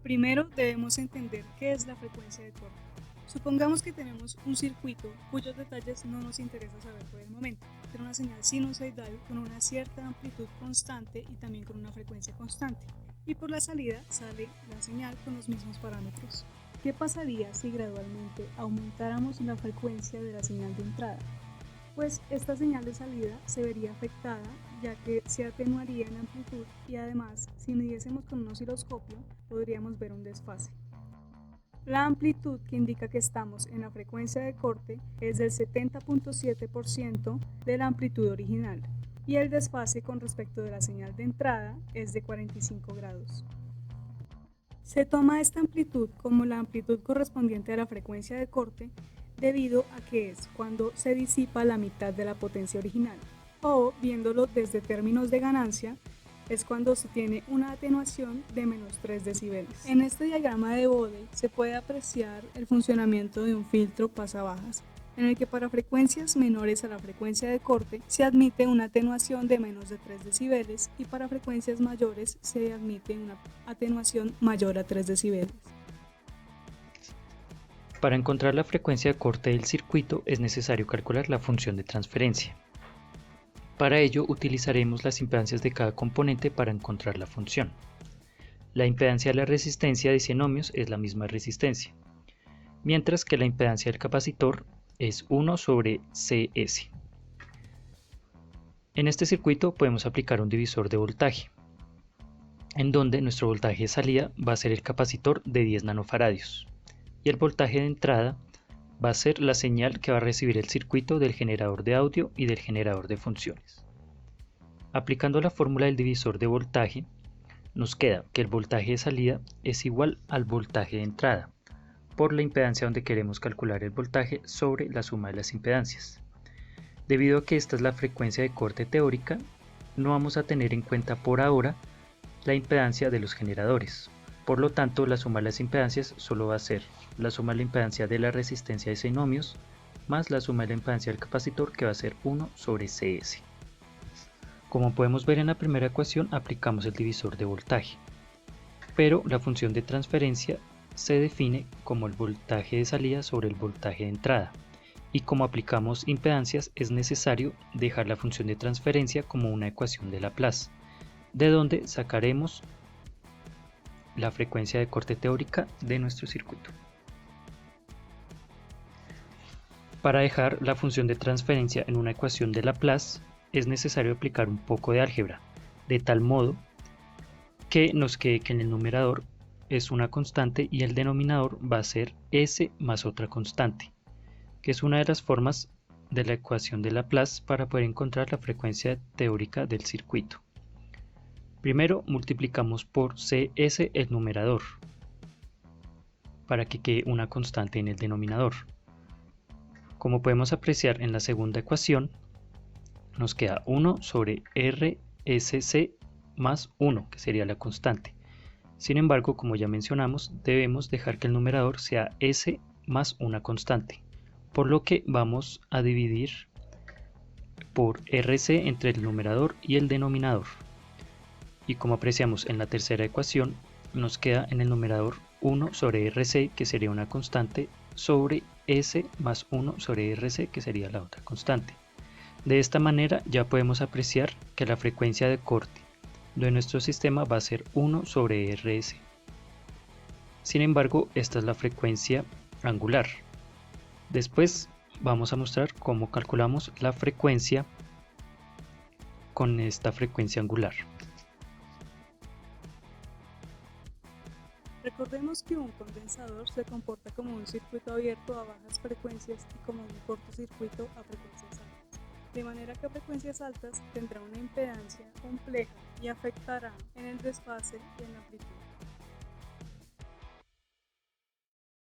Primero debemos entender qué es la frecuencia de corte. Supongamos que tenemos un circuito cuyos detalles no nos interesa saber por el momento, pero una señal sinusoidal con una cierta amplitud constante y también con una frecuencia constante, y por la salida sale la señal con los mismos parámetros. ¿Qué pasaría si gradualmente aumentáramos la frecuencia de la señal de entrada? Pues esta señal de salida se vería afectada, ya que se atenuaría en amplitud y además, si midiésemos con un osciloscopio, podríamos ver un desfase. La amplitud que indica que estamos en la frecuencia de corte es del 70.7% de la amplitud original y el desfase con respecto de la señal de entrada es de 45 grados. Se toma esta amplitud como la amplitud correspondiente a la frecuencia de corte debido a que es cuando se disipa la mitad de la potencia original, o viéndolo desde términos de ganancia, es cuando se tiene una atenuación de menos 3 decibeles. En este diagrama de Bode se puede apreciar el funcionamiento de un filtro pasabajas, en el que para frecuencias menores a la frecuencia de corte se admite una atenuación de menos de 3 decibeles y para frecuencias mayores se admite una atenuación mayor a 3 decibeles. Para encontrar la frecuencia de corte del circuito es necesario calcular la función de transferencia. Para ello utilizaremos las impedancias de cada componente para encontrar la función. La impedancia de la resistencia de 100 ohmios es la misma resistencia, mientras que la impedancia del capacitor es 1 sobre CS. En este circuito podemos aplicar un divisor de voltaje, en donde nuestro voltaje de salida va a ser el capacitor de 10 nanofaradios y el voltaje de entrada va a ser la señal que va a recibir el circuito del generador de audio y del generador de funciones. Aplicando la fórmula del divisor de voltaje, nos queda que el voltaje de salida es igual al voltaje de entrada, por la impedancia donde queremos calcular el voltaje sobre la suma de las impedancias. Debido a que esta es la frecuencia de corte teórica, no vamos a tener en cuenta por ahora la impedancia de los generadores. Por lo tanto, la suma de las impedancias solo va a ser la suma de la impedancia de la resistencia de 100 ohmios más la suma de la impedancia del capacitor, que va a ser 1 sobre CS. Como podemos ver en la primera ecuación, aplicamos el divisor de voltaje, pero la función de transferencia se define como el voltaje de salida sobre el voltaje de entrada, y como aplicamos impedancias es necesario dejar la función de transferencia como una ecuación de Laplace, de donde sacaremos la frecuencia de corte teórica de nuestro circuito. Para dejar la función de transferencia en una ecuación de Laplace es necesario aplicar un poco de álgebra, de tal modo que nos quede que en el numerador es una constante y el denominador va a ser s más otra constante, que es una de las formas de la ecuación de Laplace para poder encontrar la frecuencia teórica del circuito. Primero multiplicamos por cs el numerador, para que quede una constante en el denominador. Como podemos apreciar en la segunda ecuación, nos queda 1 sobre rsc más 1, que sería la constante. Sin embargo, como ya mencionamos, debemos dejar que el numerador sea s más una constante, por lo que vamos a dividir por rc entre el numerador y el denominador. Y como apreciamos en la tercera ecuación, nos queda en el numerador 1 sobre rc, que sería una constante, sobre s más 1 sobre rc, que sería la otra constante. De esta manera ya podemos apreciar que la frecuencia de corte de nuestro sistema va a ser 1 sobre rs. Sin embargo, esta es la frecuencia angular. Después vamos a mostrar cómo calculamos la frecuencia con esta frecuencia angular. Recordemos que un condensador se comporta como un circuito abierto a bajas frecuencias y como un cortocircuito a frecuencias altas. De manera que a frecuencias altas tendrá una impedancia compleja y afectará en el desfase y en la amplitud.